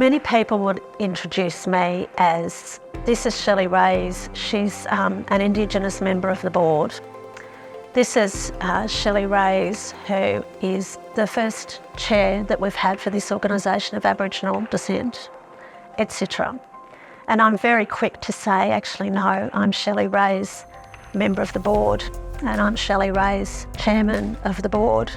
Many people would introduce me as, this is Shelley Reys. She's an Indigenous member of the board. This is Shelley Reys, who is the first chair that we've had for this organisation of Aboriginal descent, etc. And I'm very quick to say, actually, no, I'm Shelley Reys, member of the board, and I'm Shelley Reys, chairman of the board.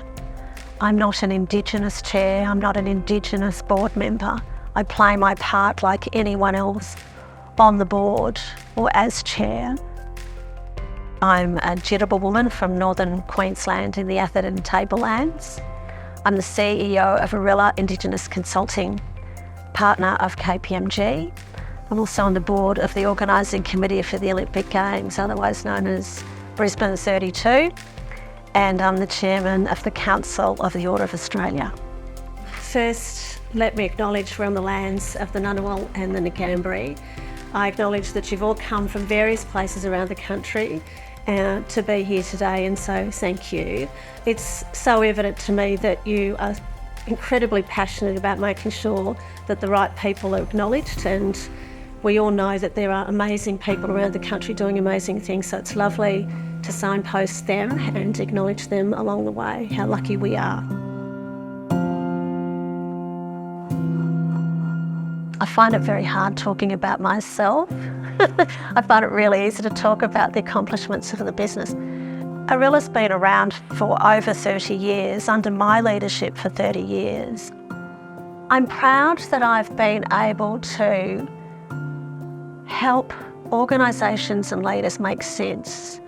I'm not an Indigenous chair, I'm not an Indigenous board member. I play my part like anyone else on the board or as chair. I'm a Jitterbug woman from northern Queensland in the Atherton Tablelands. I'm the CEO of Arilla Indigenous Consulting, partner of KPMG. I'm also on the board of the organising committee for the Olympic Games, otherwise known as Brisbane 32, and I'm the chairman of the Council of the Order of Australia. First, let me acknowledge we're on the lands of the Ngunnawal and the Ngambri. I acknowledge that you've all come from various places around the country to be here today, and so thank you. It's so evident to me that you are incredibly passionate about making sure that the right people are acknowledged, and we all know that there are amazing people around the country doing amazing things, so it's lovely to signpost them and acknowledge them along the way. How lucky we are. I find it very hard talking about myself. I find it really easy to talk about the accomplishments of the business. Arilla's been around for over 30 years, under my leadership for 30 years. I'm proud that I've been able to help organisations and leaders make sense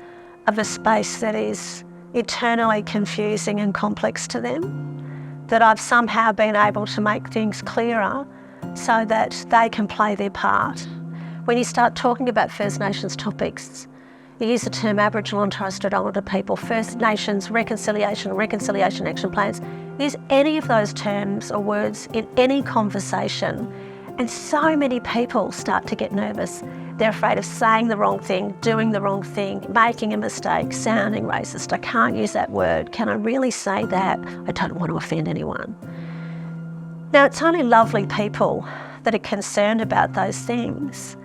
of a space that is eternally confusing and complex to them, that I've somehow been able to make things clearer so that they can play their part. When you start talking about First Nations topics, you use the term Aboriginal and Torres Strait Islander people, First Nations reconciliation action plans. Use any of those terms or words in any conversation, and so many people start to get nervous. They're afraid of saying the wrong thing, doing the wrong thing, making a mistake, sounding racist. I can't use that word. Can I really say that? I don't want to offend anyone. Now, it's only lovely people that are concerned about those things.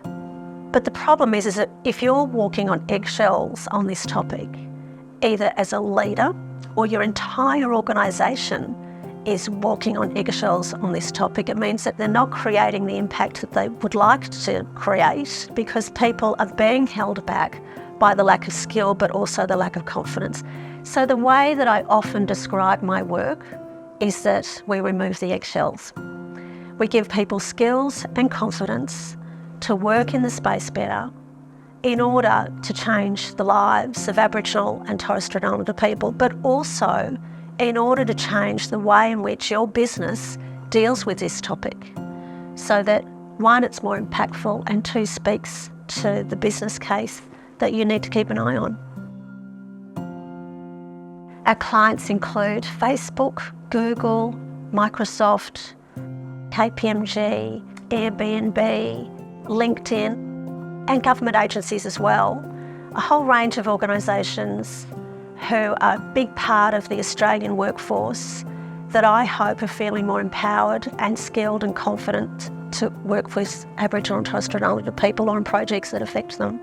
But the problem is that if you're walking on eggshells on this topic, either as a leader or your entire organisation is walking on eggshells on this topic, it means that they're not creating the impact that they would like to create, because people are being held back by the lack of skill, but also the lack of confidence. So the way that I often describe my work is that we remove the eggshells. We give people skills and confidence to work in the space better in order to change the lives of Aboriginal and Torres Strait Islander people, but also in order to change the way in which your business deals with this topic, so that one, it's more impactful, and two, speaks to the business case that you need to keep an eye on. Our clients include Facebook, Google, Microsoft, KPMG, Airbnb, LinkedIn, and government agencies as well. A whole range of organisations who are a big part of the Australian workforce that I hope are feeling more empowered and skilled and confident to work with Aboriginal and Torres Strait Islander people on projects that affect them.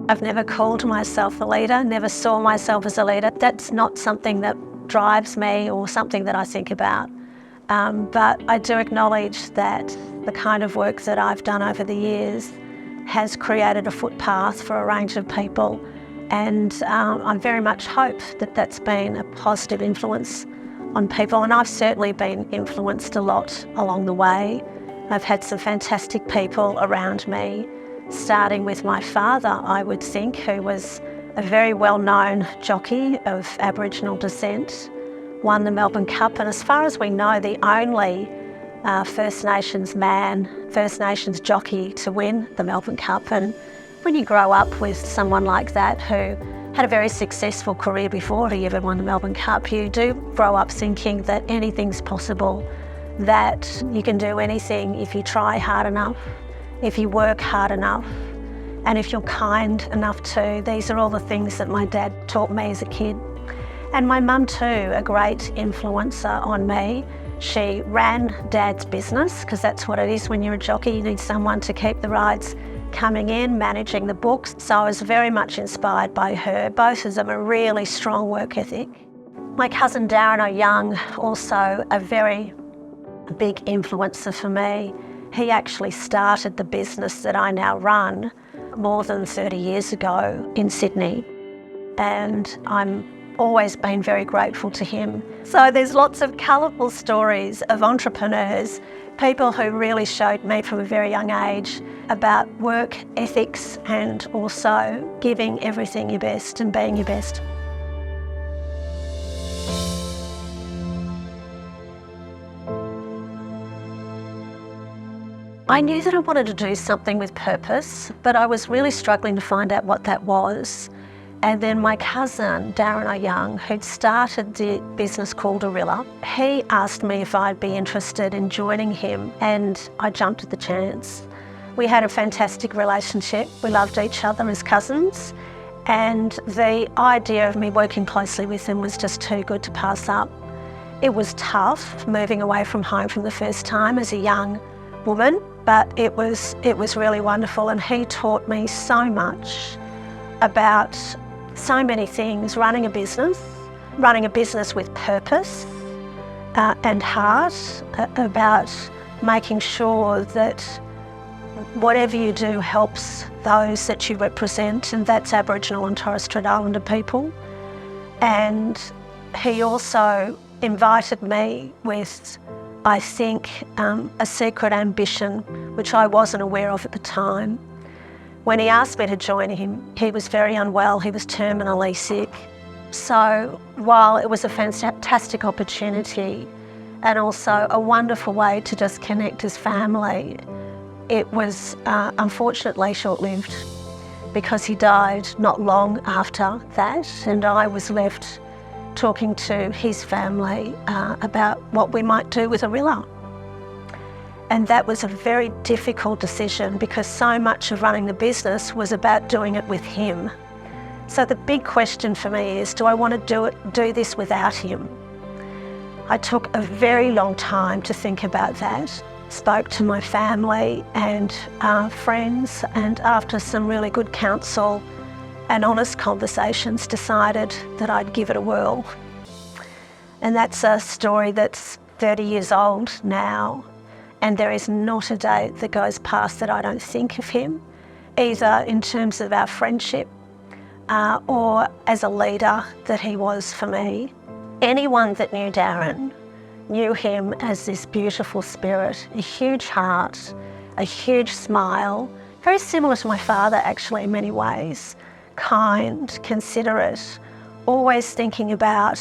I've never called myself a leader, never saw myself as a leader. That's not something that drives me or something that I think about. But I do acknowledge that the kind of work that I've done over the years has created a footpath for a range of people, and I very much hope that that's been a positive influence on people, and I've certainly been influenced a lot along the way. I've had some fantastic people around me, starting with my father, I would think, who was a very well-known jockey of Aboriginal descent, won the Melbourne Cup, and as far as we know, the only First Nations jockey to win the Melbourne Cup. And when you grow up with someone like that who had a very successful career before he ever won the Melbourne Cup, you do grow up thinking that anything's possible, that you can do anything if you try hard enough, if you work hard enough, And if you're kind enough to, these are all the things that my dad taught me as a kid. And my mum too, a great influencer on me. She ran Dad's business, because that's what it is when you're a jockey. You need someone to keep the rides coming in, managing the books. So I was very much inspired by her. Both of them a really strong work ethic. My cousin Darren O'Young, also a very big influencer for me. He actually started the business that I now run more than 30 years ago in Sydney. And I'm always been very grateful to him. So there's lots of colourful stories of entrepreneurs, people who really showed me from a very young age about work ethics and also giving everything your best and being your best. I knew that I wanted to do something with purpose, but I was really struggling to find out what that was. And then my cousin, Darren O'Young, who'd started the business called Arilla, he asked me if I'd be interested in joining him, and I jumped at the chance. We had a fantastic relationship. We loved each other as cousins, and the idea of me working closely with him was just too good to pass up. It was tough moving away from home from the first time as a young woman, but it was really wonderful, and he taught me so much about so many things, running a business with purpose and heart, about making sure that whatever you do helps those that you represent, and that's Aboriginal and Torres Strait Islander people. And he also invited me with, I think, a secret ambition, which I wasn't aware of at the time. When he asked me to join him, he was very unwell, he was terminally sick. So while it was a fantastic opportunity and also a wonderful way to just connect as family, it was unfortunately short-lived, because he died not long after that, and I was left talking to his family about what we might do with Arilla. And that was a very difficult decision, because so much of running the business was about doing it with him. So the big question for me is, do I want to do this without him? I took a very long time to think about that. Spoke to my family and friends, and after some really good counsel and honest conversations, decided that I'd give it a whirl. And that's a story that's 30 years old now. And there is not a day that goes past that I don't think of him, either in terms of our friendship or as a leader that he was for me. Anyone that knew Darren knew him as this beautiful spirit, a huge heart, a huge smile, very similar to my father actually in many ways, kind, considerate, always thinking about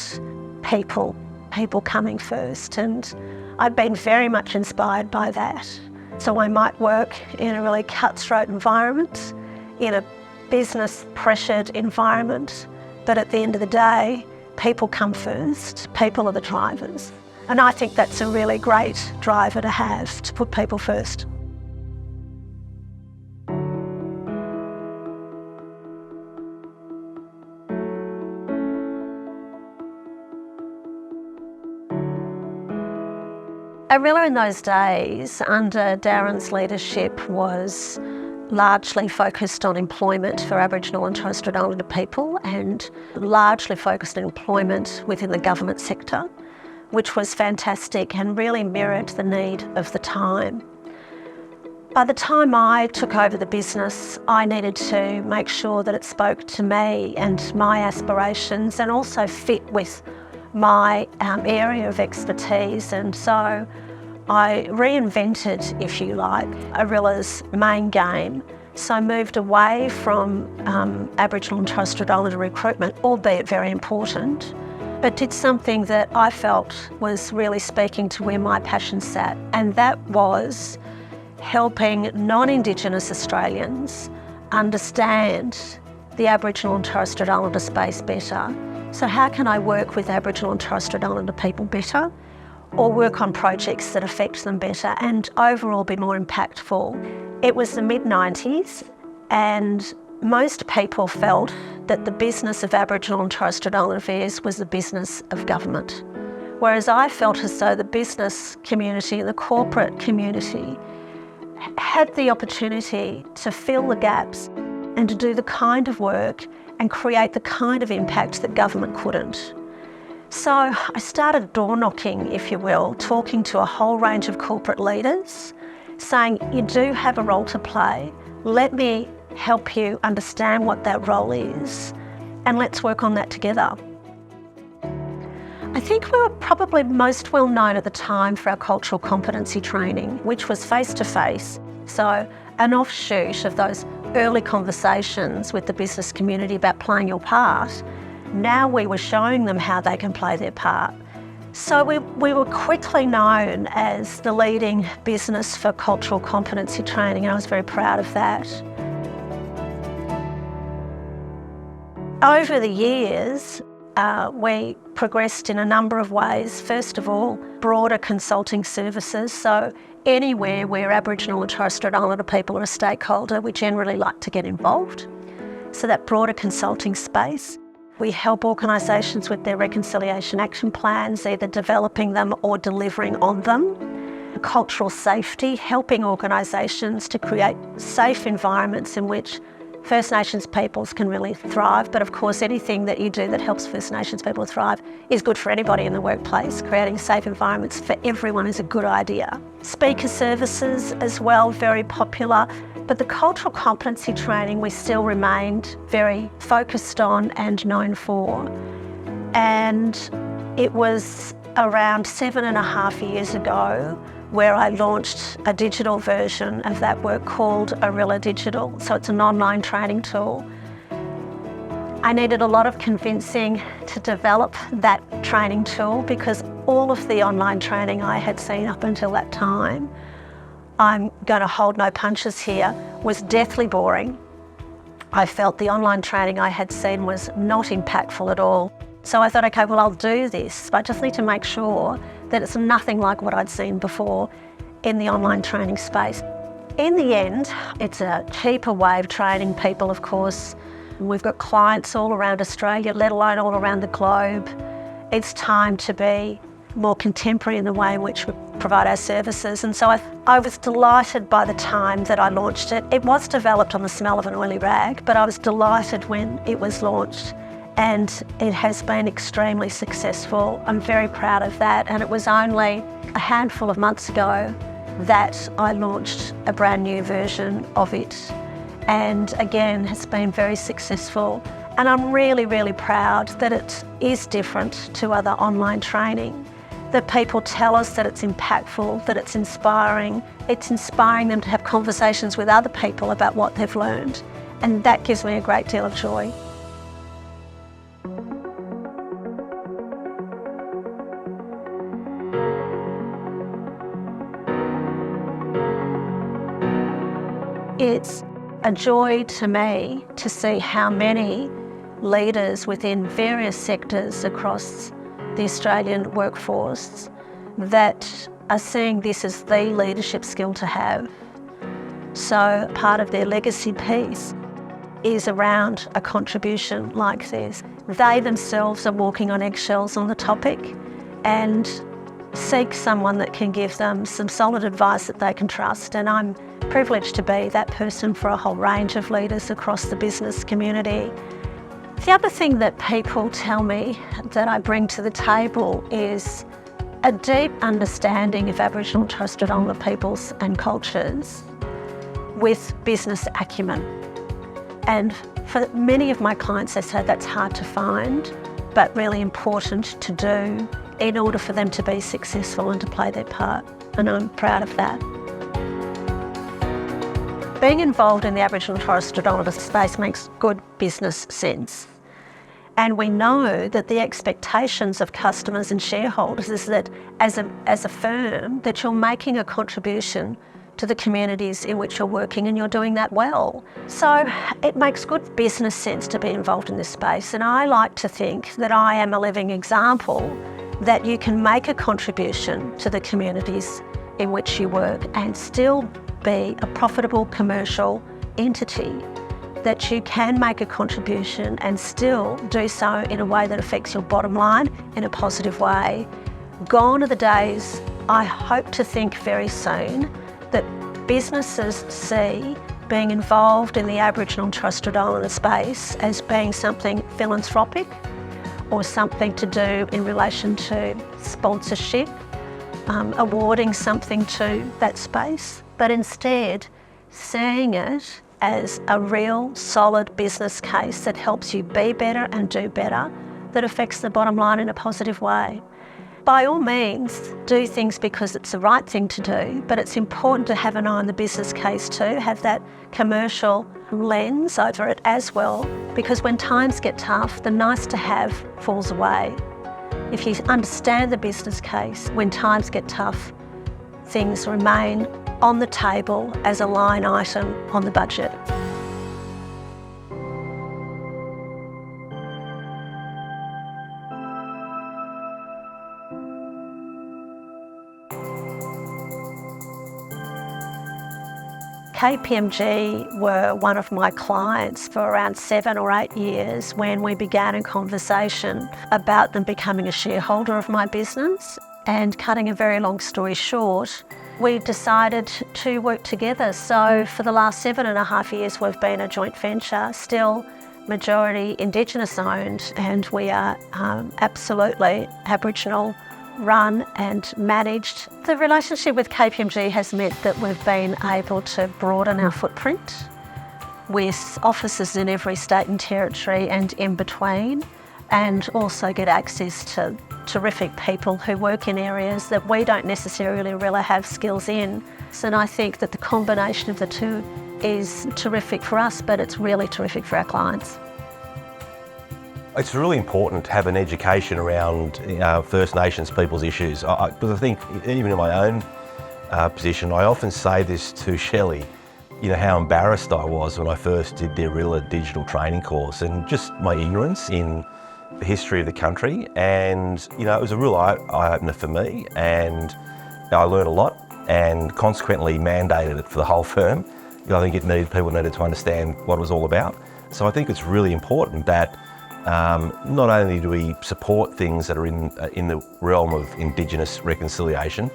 people coming first. And I've been very much inspired by that. So I might work in a really cutthroat environment, in a business pressured environment, but at the end of the day, people come first. People are the drivers. And I think that's a really great driver to have, to put people first. Arilla in those days, under Darren's leadership, was largely focused on employment for Aboriginal and Torres Strait Islander people, and largely focused on employment within the government sector, which was fantastic and really mirrored the need of the time. By the time I took over the business, I needed to make sure that it spoke to me and my aspirations, and also fit with my area of expertise. And so I reinvented, if you like, Arilla's main game. So I moved away from Aboriginal and Torres Strait Islander recruitment, albeit very important, but did something that I felt was really speaking to where my passion sat, and that was helping non-Indigenous Australians understand the Aboriginal and Torres Strait Islander space better. So how can I work with Aboriginal and Torres Strait Islander people better, or work on projects that affect them better, and overall be more impactful? It was the mid-90s, And most people felt that the business of Aboriginal and Torres Strait Islander affairs was the business of government. Whereas I felt as though the business community and the corporate community had the opportunity to fill the gaps and to do the kind of work and create the kind of impact that government couldn't. So I started door knocking, if you will, talking to a whole range of corporate leaders, saying, you do have a role to play. Let me help you understand what that role is, and let's work on that together. I think we were probably most well known at the time for our cultural competency training, which was face-to-face. So an offshoot of those early conversations with the business community about playing your part. Now we were showing them how they can play their part. So we were quickly known as the leading business for cultural competency training, and I was very proud of that. Over the years, we progressed in a number of ways. First of all, broader consulting services. So anywhere where Aboriginal and Torres Strait Islander people are a stakeholder, we generally like to get involved. So that broader consulting space. We help organisations with their reconciliation action plans, either developing them or delivering on them. Cultural safety, helping organisations to create safe environments in which First Nations peoples can really thrive. But of course, anything that you do that helps First Nations people thrive is good for anybody in the workplace. Creating safe environments for everyone is a good idea. Speaker services as well, very popular. But the cultural competency training we still remained very focused on and known for. And it was around 7.5 years ago where I launched a digital version of that work called Arilla Digital. So it's an online training tool. I needed a lot of convincing to develop that training tool because all of the online training I had seen up until that time, I'm going to hold no punches here, was deathly boring. I felt the online training I had seen was not impactful at all. So I thought, okay, well, I'll do this, but I just need to make sure that it's nothing like what I'd seen before in the online training space. In the end, it's a cheaper way of training people, of course. We've got clients all around Australia, let alone all around the globe. It's time to be more contemporary in the way in which we provide our services. And so I was delighted by the time that I launched it. It was developed on the smell of an oily rag, but I was delighted when it was launched. And it has been extremely successful. I'm very proud of that. And it was only a handful of months ago that I launched a brand new version of it. And again, has been very successful. And I'm really, really proud that it is different to other online training. That people tell us that it's impactful, that it's inspiring. It's inspiring them to have conversations with other people about what they've learned. And that gives me a great deal of joy. It's a joy to me to see how many leaders within various sectors across the Australian workforce that are seeing this as the leadership skill to have. So part of their legacy piece is around a contribution like this. They themselves are walking on eggshells on the topic and seek someone that can give them some solid advice that they can trust. And I'm privileged to be that person for a whole range of leaders across the business community. The other thing that people tell me that I bring to the table is a deep understanding of Aboriginal and Torres Strait Islander peoples and cultures with business acumen. And for many of my clients, they say that's hard to find, but really important to do in order for them to be successful and to play their part. And I'm proud of that. Being involved in the Aboriginal and Torres Strait Islander space makes good business sense. And we know that the expectations of customers and shareholders is that as a firm, that you're making a contribution to the communities in which you're working and you're doing that well. So it makes good business sense to be involved in this space. And I like to think that I am a living example that you can make a contribution to the communities in which you work and still be a profitable commercial entity that you can make a contribution and still do so in a way that affects your bottom line in a positive way. Gone are the days, I hope to think very soon, that businesses see being involved in the Aboriginal and Torres Strait Islander space as being something philanthropic or something to do in relation to sponsorship, awarding something to that space, but instead seeing it as a real solid business case that helps you be better and do better, that affects the bottom line in a positive way. By all means, do things because it's the right thing to do, but it's important to have an eye on the business case too, have that commercial lens over it as well, because when times get tough, the nice to have falls away. If you understand the business case, when times get tough, things remain on the table as a line item on the budget. KPMG were one of my clients for around 7 or 8 years when we began a conversation about them becoming a shareholder of my business. And cutting a very long story short, we decided to work together. So for the last 7.5 years, we've been a joint venture, still majority Indigenous owned, and we are absolutely Aboriginal run and managed. The relationship with KPMG has meant that we've been able to broaden our footprint with offices in every state and territory and in between, and also get access to terrific people who work in areas that we don't necessarily really have skills in. And I think that the combination of the two is terrific for us, but it's really terrific for our clients. It's really important to have an education around First Nations people's issues. Because I think, even in my own position, I often say this to Shelley, how embarrassed I was when I first did the Arilla digital training course, and just my ignorance in the history of the country. And, it was a real eye-opener for me, and I learned a lot and consequently mandated it for the whole firm. I think people needed to understand what it was all about. So I think it's really important that not only do we support things that are in the realm of Indigenous reconciliation,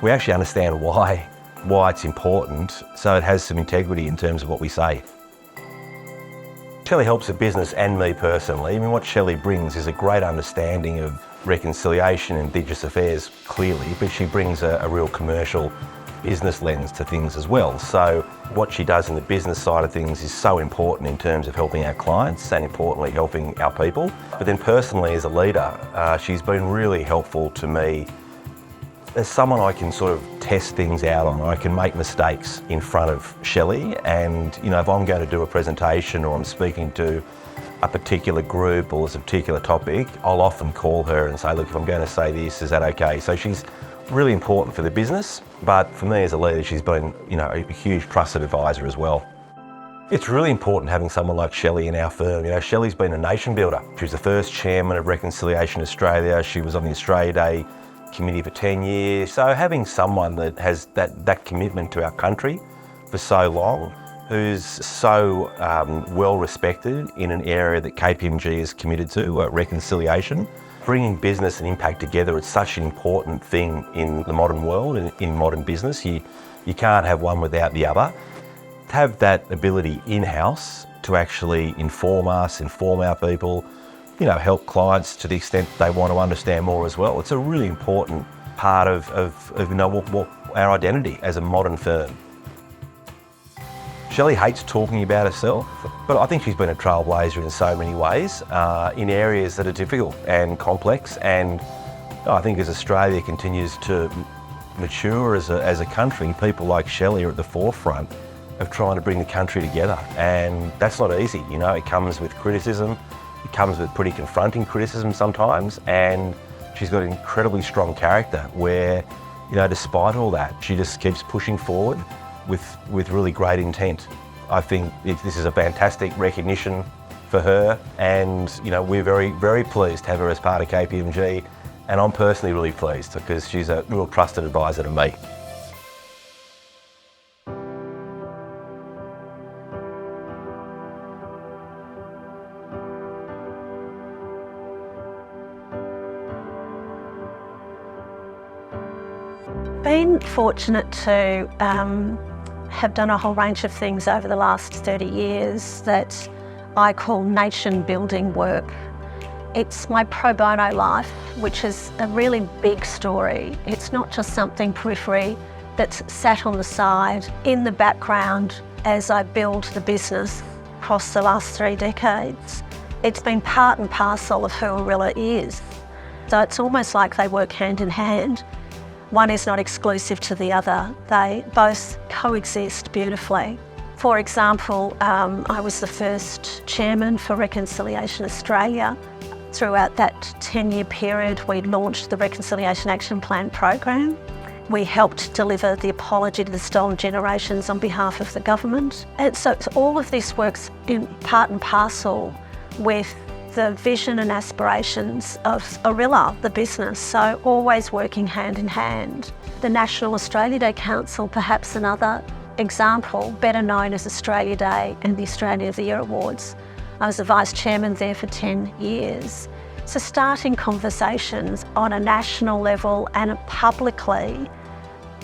we actually understand why it's important, so it has some integrity in terms of what we say. Shelley helps the business and me personally. What Shelley brings is a great understanding of reconciliation and Indigenous affairs clearly, but she brings a real commercial business lens to things as well. So what she does in the business side of things is so important in terms of helping our clients and importantly helping our people. But then personally as a leader, she's been really helpful to me as someone I can sort of test things out on. I can make mistakes in front of Shelley, and if I'm going to do a presentation or I'm speaking to a particular group or there's a particular topic, I'll often call her and say, look, if I'm going to say this, is that okay? So she's really important for the business, but for me as a leader, she's been, a huge trusted advisor as well. It's really important having someone like Shelley in our firm. Shelley's been a nation builder. She was the first chairman of Reconciliation Australia. She was on the Australia Day committee for 10 years. So having someone that has that commitment to our country for so long, who's so well respected in an area that KPMG is committed to, reconciliation. Bringing business and impact together is such an important thing in the modern world and in modern business. You can't have one without the other. To have that ability in-house to actually inform us, inform our people, help clients to the extent they want to understand more as well. It's a really important part of what our identity as a modern firm. Shelley hates talking about herself, but I think she's been a trailblazer in so many ways, in areas that are difficult and complex. And I think as Australia continues to mature as a country, people like Shelley are at the forefront of trying to bring the country together. And that's not easy, it comes with criticism, it comes with pretty confronting criticism sometimes, and she's got an incredibly strong character where, despite all that, she just keeps pushing forward with really great intent. I think this is a fantastic recognition for her, and we're very, very pleased to have her as part of KPMG, and I'm personally really pleased because she's a real trusted advisor to me. Been fortunate to have done a whole range of things over the last 30 years that I call nation building work. It's my pro bono life, which is a really big story. It's not just something periphery that's sat on the side in the background as I build the business across the last 3 decades. It's been part and parcel of who Arilla is. So it's almost like they work hand in hand. One is not exclusive to the other. They both coexist beautifully. For example, I was the first chairman for Reconciliation Australia. Throughout that 10-year period, we launched the Reconciliation Action Plan program. We helped deliver the apology to the stolen generations on behalf of the government. And so all of this works in part and parcel with the vision and aspirations of Arilla, the business, so always working hand in hand. The National Australia Day Council, perhaps another example, better known as Australia Day and the Australia of the Year Awards. I was the Vice Chairman there for 10 years. So starting conversations on a national level and publicly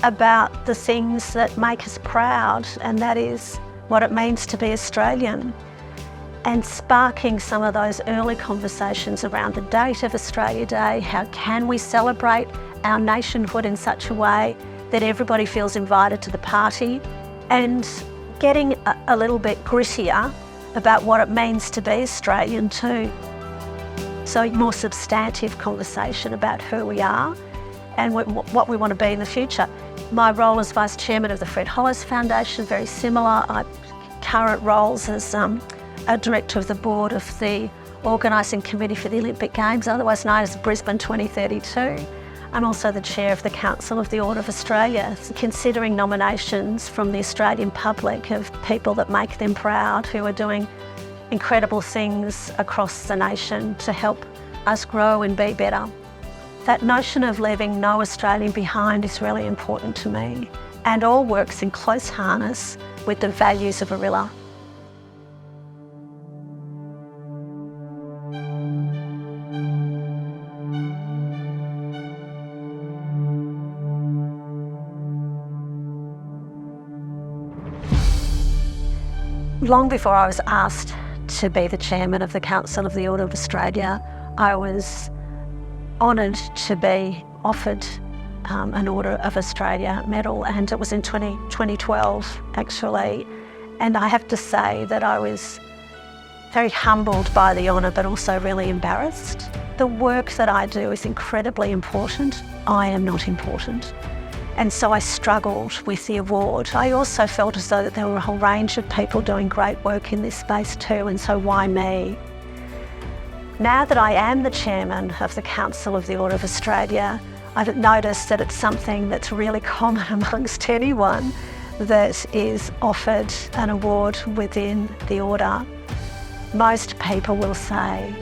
about the things that make us proud, and that is what it means to be Australian. And sparking some of those early conversations around the date of Australia Day, how can we celebrate our nationhood in such a way that everybody feels invited to the party, and getting a little bit grittier about what it means to be Australian too. So a more substantive conversation about who we are and what we want to be in the future. My role as Vice Chairman of the Fred Hollis Foundation, very similar. Current roles as a Director of the Board of the Organising Committee for the Olympic Games, otherwise known as Brisbane 2032. I'm also the Chair of the Council of the Order of Australia, considering nominations from the Australian public of people that make them proud, who are doing incredible things across the nation to help us grow and be better. That notion of leaving no Australian behind is really important to me, and all works in close harness with the values of Arilla. Long before I was asked to be the chairman of the Council of the Order of Australia, I was honoured to be offered an Order of Australia medal, and it was in 2012 actually. And I have to say that I was very humbled by the honour, but also really embarrassed. The work that I do is incredibly important. I am not important. And so I struggled with the award. I also felt as though that there were a whole range of people doing great work in this space too, and so why me? Now that I am the chairman of the Council of the Order of Australia, I've noticed that it's something that's really common amongst anyone that is offered an award within the order. Most people will say,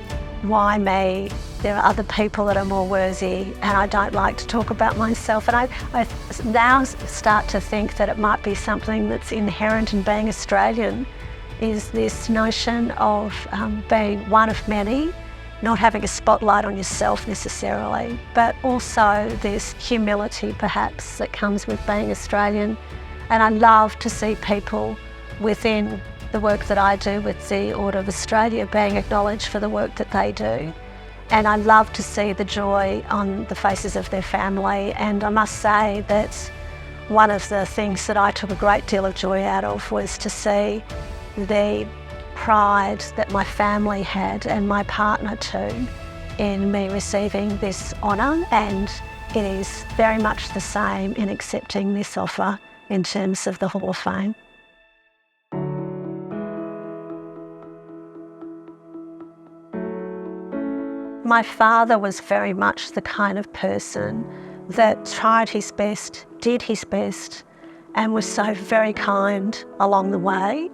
why me? There are other people that are more worthy, and I don't like to talk about myself. And I now start to think that it might be something that's inherent in being Australian, is this notion of being one of many, not having a spotlight on yourself necessarily, but also this humility perhaps that comes with being Australian. And I love to see people within the work that I do with the Order of Australia being acknowledged for the work that they do. And I love to see the joy on the faces of their family. And I must say that one of the things that I took a great deal of joy out of was to see the pride that my family had, and my partner too, in me receiving this honour. And it is very much the same in accepting this offer in terms of the Hall of Fame. My father was very much the kind of person that tried his best, did his best, and was so very kind along the way.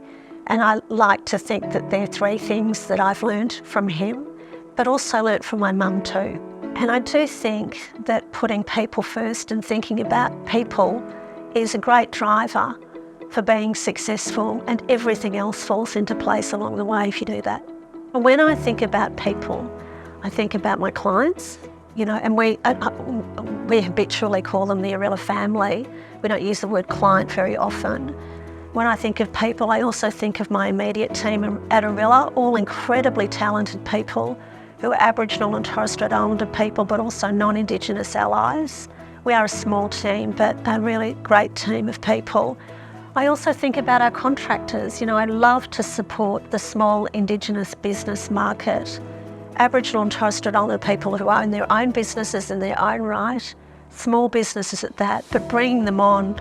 And I like to think that there are 3 things that I've learned from him, but also learnt from my mum too. And I do think that putting people first and thinking about people is a great driver for being successful, and everything else falls into place along the way if you do that. And when I think about people, I think about my clients, and we habitually call them the Arilla family. We don't use the word client very often. When I think of people, I also think of my immediate team at Arilla, all incredibly talented people who are Aboriginal and Torres Strait Islander people, but also non-Indigenous allies. We are a small team, but a really great team of people. I also think about our contractors. I love to support the small Indigenous business market. Aboriginal and Torres Strait Islander people who own their own businesses in their own right, small businesses at that, but bringing them on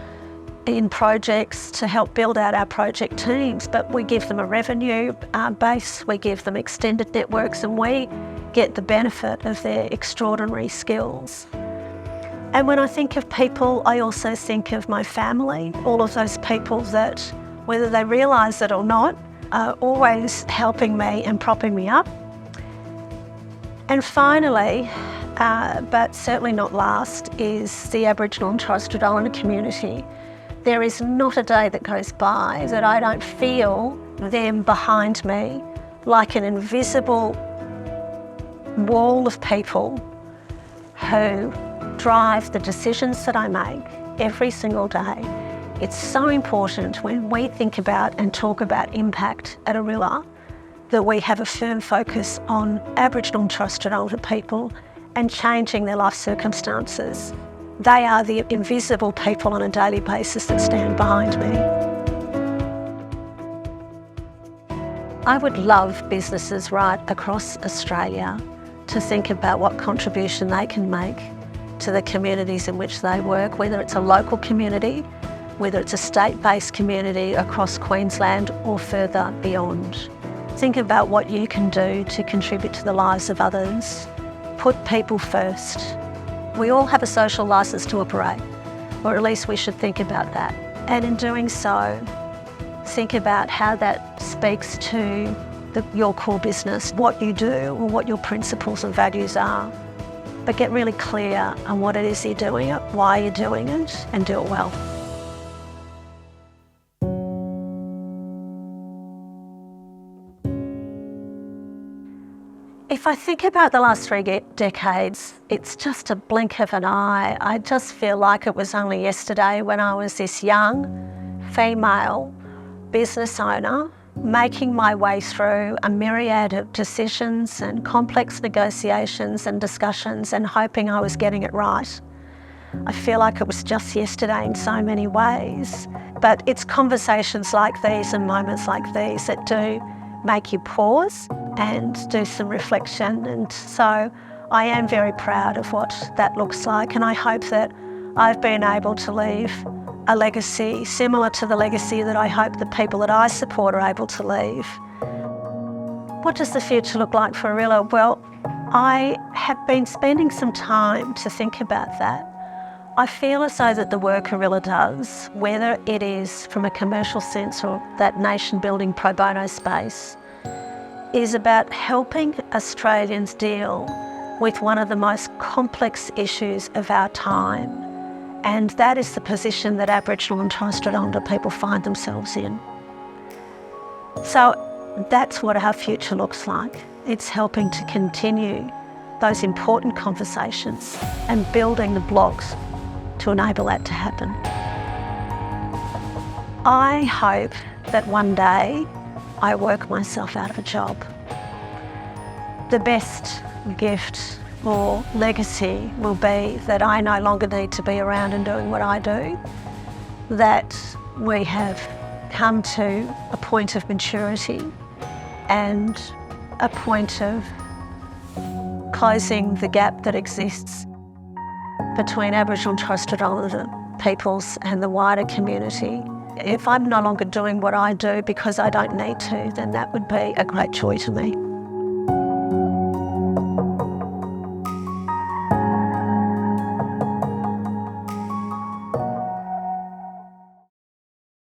in projects to help build out our project teams. But we give them a revenue base, we give them extended networks, and we get the benefit of their extraordinary skills. And when I think of people, I also think of my family, all of those people that, whether they realise it or not, are always helping me and propping me up. And finally, but certainly not last, is the Aboriginal and Torres Strait Islander community. There is not a day that goes by that I don't feel them behind me, like an invisible wall of people who drive the decisions that I make every single day. It's so important when we think about and talk about impact at Arilla that we have a firm focus on Aboriginal and Torres Strait Islander people and changing their life circumstances. They are the invisible people on a daily basis that stand behind me. I would love businesses right across Australia to think about what contribution they can make to the communities in which they work, whether it's a local community, whether it's a state-based community across Queensland or further beyond. Think about what you can do to contribute to the lives of others. Put people first. We all have a social licence to operate, or at least we should think about that. And in doing so, think about how that speaks to your core business, what you do or what your principles and values are. But get really clear on what it is you're doing it, why you're doing it, and do it well. If I think about the last 3 decades, it's just a blink of an eye. I just feel like it was only yesterday when I was this young, female business owner making my way through a myriad of decisions and complex negotiations and discussions and hoping I was getting it right. I feel like it was just yesterday in so many ways, but it's conversations like these and moments like these that do make you pause and do some reflection. And so I am very proud of what that looks like, and I hope that I've been able to leave a legacy similar to the legacy that I hope the people that I support are able to leave. What does the future look like for Arilla? Well, I have been spending some time to think about that. I feel as though that the work Arilla does, whether it is from a commercial sense or that nation-building pro bono space, is about helping Australians deal with one of the most complex issues of our time. And that is the position that Aboriginal and Torres Strait Islander people find themselves in. So that's what our future looks like. It's helping to continue those important conversations and building the blocks to enable that to happen. I hope that one day I work myself out of a job. The best gift or legacy will be that I no longer need to be around and doing what I do, that we have come to a point of maturity and a point of closing the gap that exists between Aboriginal and Torres Strait Islander peoples and the wider community. If I'm no longer doing what I do because I don't need to, then that would be a great joy to me.